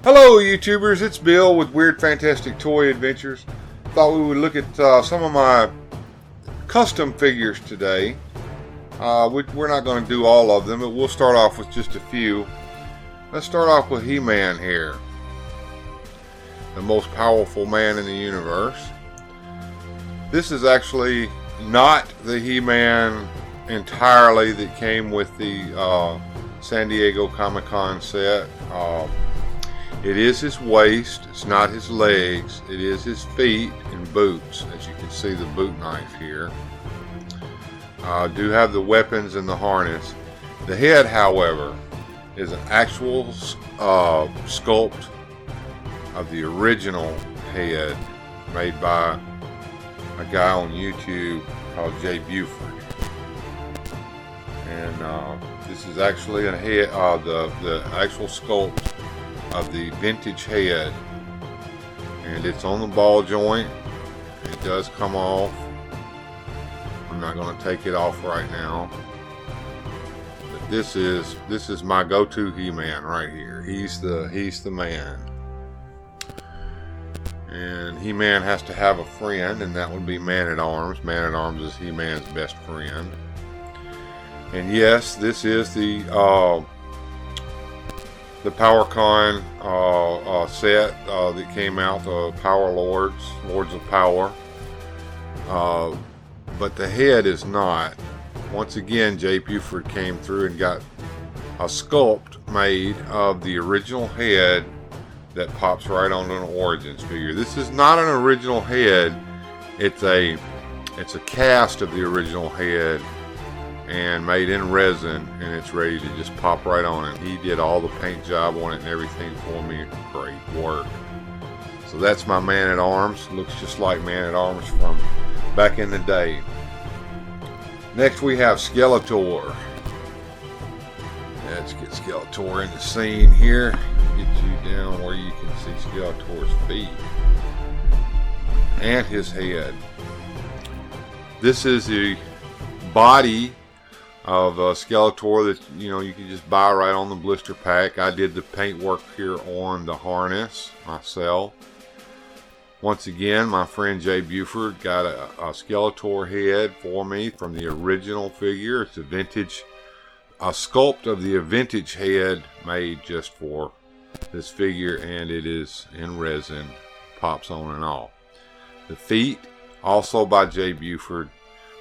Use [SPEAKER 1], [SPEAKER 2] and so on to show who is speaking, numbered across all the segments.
[SPEAKER 1] Hello YouTubers, it's Bill with Weird Fantastic Toy Adventures. Thought we would look at some of my custom figures today. We're not going to do all of them, but we'll start off with just a few. Let's start off with He-Man here. The most powerful man in the universe. This is actually not the He-Man entirely that came with the San Diego Comic-Con set. It is his waist, it's not his legs, it is his feet and boots, as you can see the boot knife here. Do have the weapons and the harness. The head, however, is an actual sculpt of the original head made by a guy on YouTube called Jay Buford. And this is actually a head, the actual sculpt of the vintage head, and it's on the ball joint. It does come off. I'm not going to take it off right now, but this is my go-to He-Man right here. He's the man, and He-Man has to have a friend, and that would be Man-at-Arms. Man-at-Arms is He-Man's best friend. And yes, this is the PowerCon set that came out, the Power Lords of Power. But the head is not. Once again, Jay Buford came through and got a sculpt made of the original head that pops right onto an Origins figure. This is not an original head. It's a cast of the original head and made in resin, and it's ready to just pop right on it. He did all the paint job on it and everything for me. Great work. So that's my Man-at-Arms. Looks just like Man-at-Arms from back in the day. Next we have Skeletor. Let's get Skeletor in the scene here. Get you down where you can see Skeletor's feet and his head. This is the body of Skeletor that you can just buy right on the blister pack. I did the paint work here on the harness myself. Once again, my friend Jay Buford got a Skeletor head for me from the original figure. It's a sculpt of the vintage head made just for this figure, and it is in resin, pops on and off. The feet also by Jay Buford,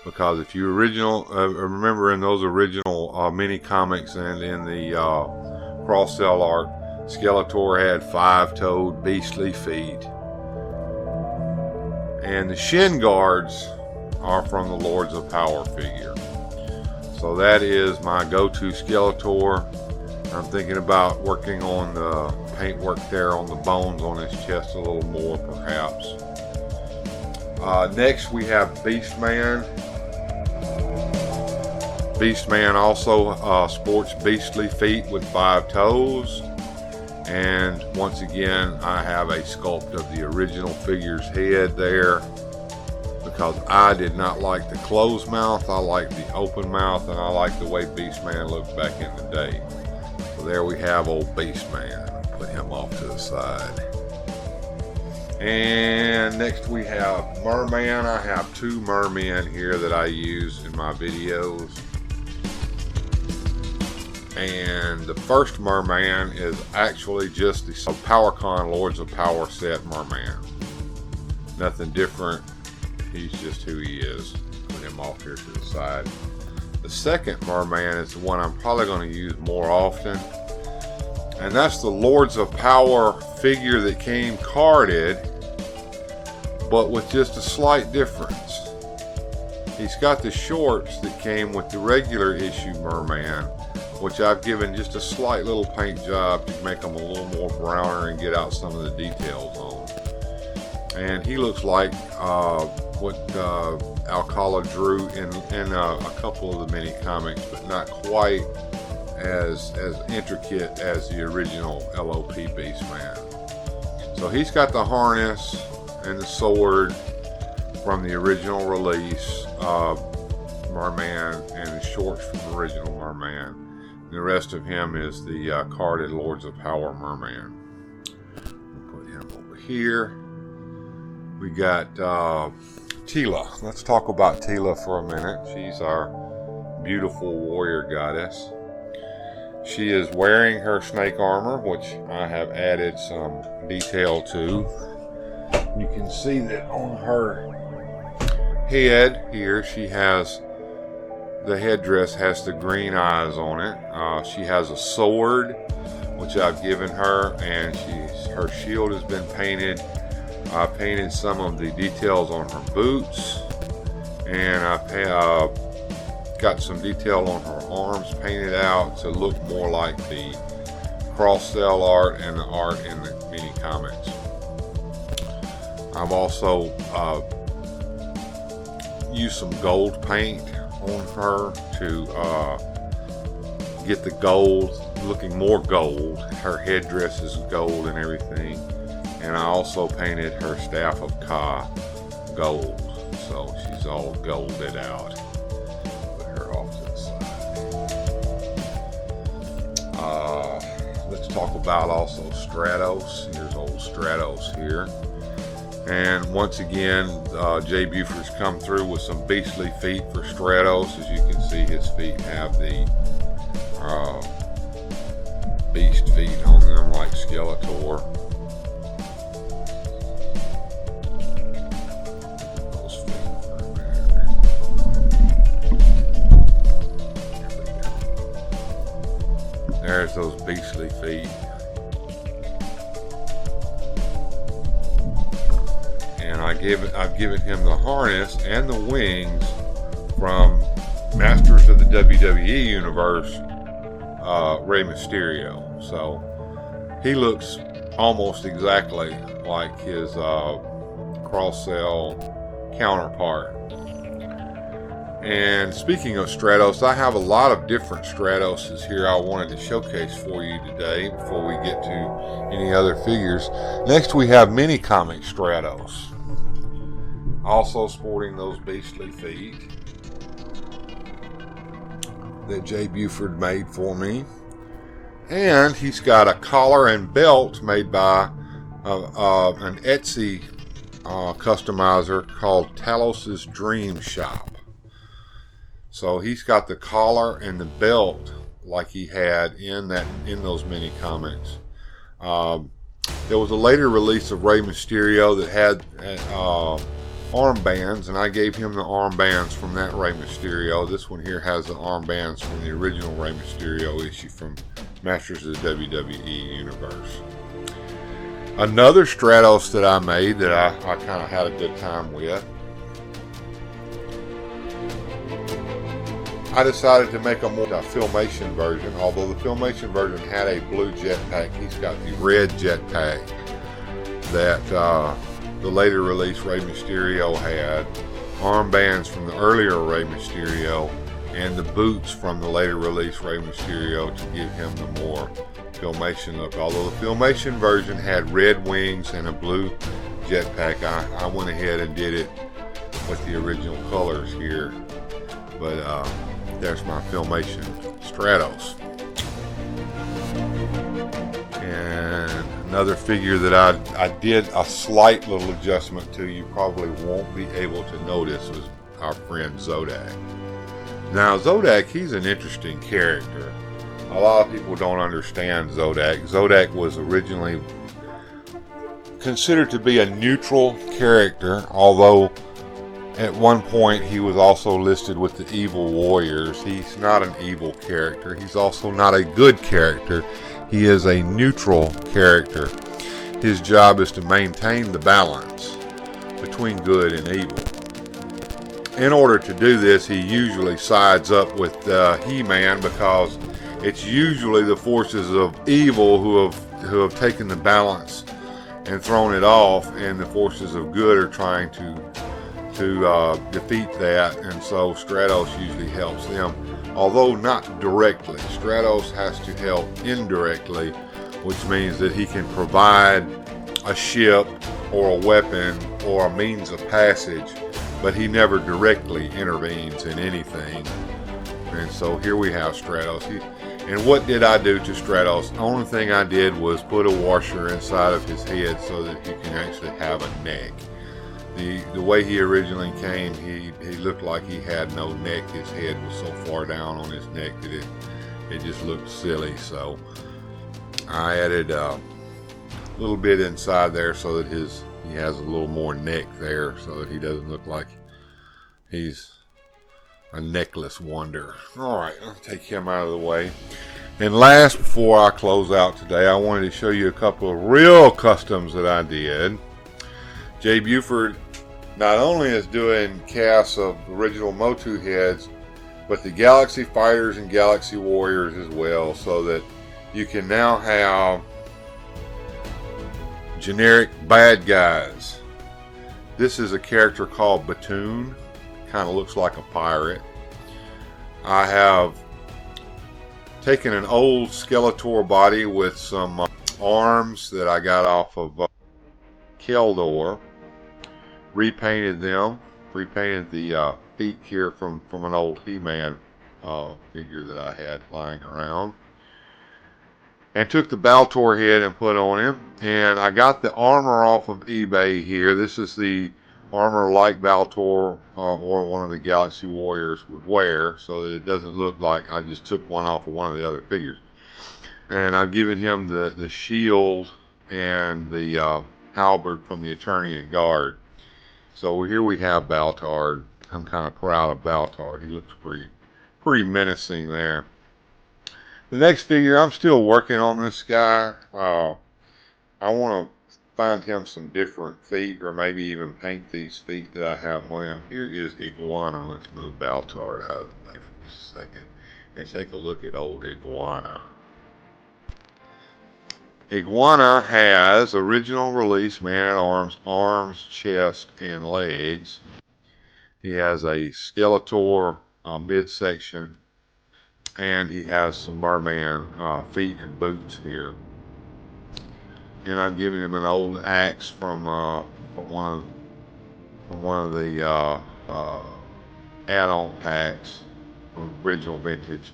[SPEAKER 1] because if you remember in those original mini comics and in the cross-cell art, Skeletor had 5-toed beastly feet. And the shin guards are from the Lords of Power figure. So that is my go-to Skeletor. I'm thinking about working on the paint work there on the bones on his chest a little more, perhaps. Next we have Beastman. Beastman also sports beastly feet with 5 toes, and once again I have a sculpt of the original figure's head there, because I did not like the closed mouth. I like the open mouth, and I like the way Beastman looked back in the day. So there we have old Beastman. Put him off to the side. And next we have Merman. I have 2 Mermen here that I use in my videos. And the first Merman is actually just the PowerCon Lords of Power set Merman. Nothing different. He's just who he is. Put him off here to the side. The second Merman is the one I'm probably going to use more often. And that's the Lords of Power figure that came carded, but with just a slight difference. He's got the shorts that came with the regular issue Merman, which I've given just a slight little paint job to make them a little more browner and get out some of the details on. And he looks like what Alcala drew in a couple of the mini comics, but not quite as intricate as the original LOP Beastman. So he's got the harness and the sword from the original release Merman, and the shorts from the original Merman. The rest of him is the carded Lords of Power Merman. here we got Tila. Let's talk about Tila for a minute. She's our beautiful warrior goddess. She is wearing her snake armor, which I have added some detail to. You can see that on her head here, she has, the headdress has the green eyes on it. She has a sword, which I've given her, and her shield has been painted. I painted some of the details on her boots, and I got some detail on her arms painted out to look more like the cross-cell art and the art in the mini comics. I've also used some gold paint on her to get the gold looking more gold. Her headdress is gold and everything, and I also painted her staff of Ka gold, so she's all golded out. Put her off to the side. Let's talk about also Stratos. Here's old Stratos here. And once again, Jay Buford's come through with some beastly feet for Stratos. As you can see, his feet have the beast feet on them like Skeletor. Those feet for a minute. There's those beastly feet. And I've given him the harness and the wings from Masters of the WWE Universe, Rey Mysterio. So he looks almost exactly like his cross-cell counterpart. And speaking of Stratos, I have a lot of different Stratoses here I wanted to showcase for you today before we get to any other figures. Next we have mini comic Stratos, also sporting those beastly feet that Jay Buford made for me. And he's got a collar and belt made by an Etsy customizer called TalosDreamshop. So he's got the collar and the belt like he had in those mini comics. There was a later release of Rey Mysterio that had armbands, and I gave him the armbands from that Rey Mysterio. This one here has the armbands from the original Rey Mysterio issue from Masters of the WWE Universe. Another Stratos that I made that I kind of had a good time with, I decided to make a Filmation version. Although the Filmation version had a blue jetpack, he's got the red jetpack that the later release Rey Mysterio had, armbands from the earlier Rey Mysterio, and the boots from the later release Rey Mysterio to give him the more Filmation look. Although the Filmation version had red wings and a blue jetpack, I went ahead and did it with the original colors here. But there's my Filmation Stratos. And another figure that I did a slight little adjustment to, you probably won't be able to notice, was our friend Zodak. Now Zodak, he's an interesting character. A lot of people don't understand Zodak. Zodak was originally considered to be a neutral character, although at one point he was also listed with the evil warriors. He's not an evil character. He's also not a good character. He is a neutral character. His job is to maintain the balance between good and evil. In order to do this, he usually sides up with He-Man, because it's usually the forces of evil who have taken the balance and thrown it off, and the forces of good are trying to defeat that, and so Stratos usually helps them, although not directly. Stratos has to help indirectly, which means that he can provide a ship or a weapon or a means of passage, but he never directly intervenes in anything. And so here we have Stratos. And what did I do to Stratos? The only thing I did was put a washer inside of his head so that he can actually have a neck. The way he originally came, he looked like he had no neck. His head was so far down on his neck that it just looked silly. So I added a little bit inside there so that he has a little more neck there, so that he doesn't look like he's a necklace wonder. Alright, I'll take him out of the way. And last, before I close out today, I wanted to show you a couple of real customs that I did. Jay Buford not only is doing casts of original MOTU heads, but the Galaxy Fighters and Galaxy Warriors as well, so that you can now have generic bad guys. This is a character called Batoon. Kind of looks like a pirate. I have taken an old Skeletor body with some arms that I got off of Keldor, repainted them, repainted the feet here from an old He-Man figure that I had lying around, and took the Baltor head and put on him. And I got the armor off of eBay here. This is the armor like Baltor or one of the Galaxy Warriors would wear, so that it doesn't look like I just took one off of one of the other figures. And I've given him the shield and the halberd from the Eternian Guard. So here we have Baltar. I'm kind of proud of Baltar. He looks pretty menacing there. The next figure, I'm still working on this guy. I want to find him some different feet, or maybe even paint these feet that I have on him. Here is Iguana. Let's move Baltar out of the way for just a second and take a look at old Iguana. Iguana has original release Man-at-Arms, arms, chest, and legs. He has a Skeletor midsection, and he has some Merman feet and boots here. And I'm giving him an old axe from one of the add-on packs from original vintage.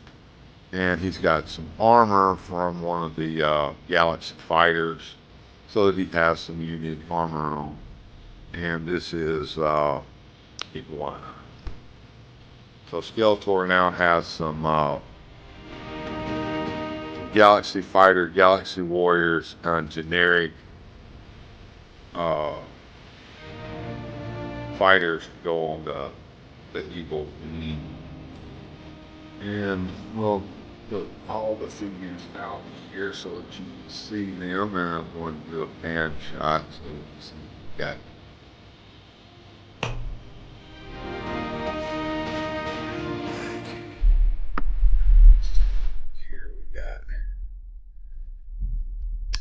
[SPEAKER 1] And he's got some armor from one of the Galaxy Fighters, so that he has some unique armor on. And this is Iguana. So Skeletor now has some Galaxy Fighter, Galaxy Warriors, generic fighters to go on the Eagle. And we'll put all the figures out here so that you can see them, and I'm going to do a pan shot so you can see what we got. Here we got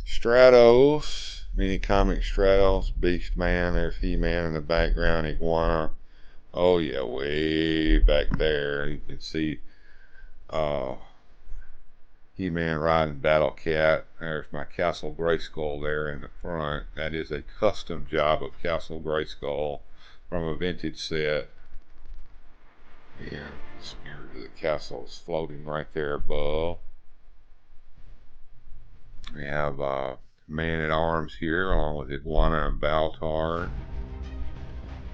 [SPEAKER 1] Stratos, mini comic Stratos, Beast Man. There's He-Man in the background, Iguana. Oh yeah, way back there you can see He-Man riding Battle Cat. There's my Castle Grayskull there in the front. That is a custom job of Castle Grayskull from a vintage set. And the spirit of the castle is floating right there above. We have Man-at-Arms here along with Iguana and Baltar.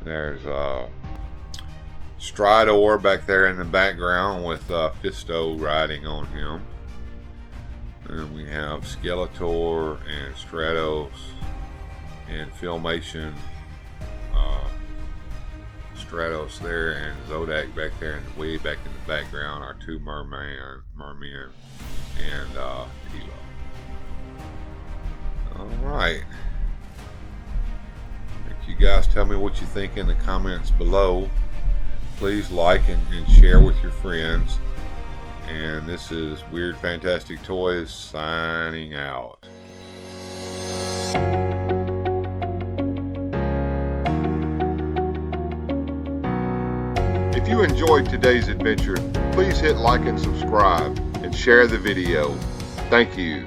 [SPEAKER 1] There's Stridor back there in the background with Fisto riding on him. And we have Skeletor and Stratos and Filmation. Stratos there, and Zodak back there, and way back in the background are two mermen and Hilo. Alright. You guys tell me what you think in the comments below. Please like and share with your friends. And this is Weird Fantastic Toys signing out. If you enjoyed today's adventure, please hit like and subscribe and share the video. Thank you.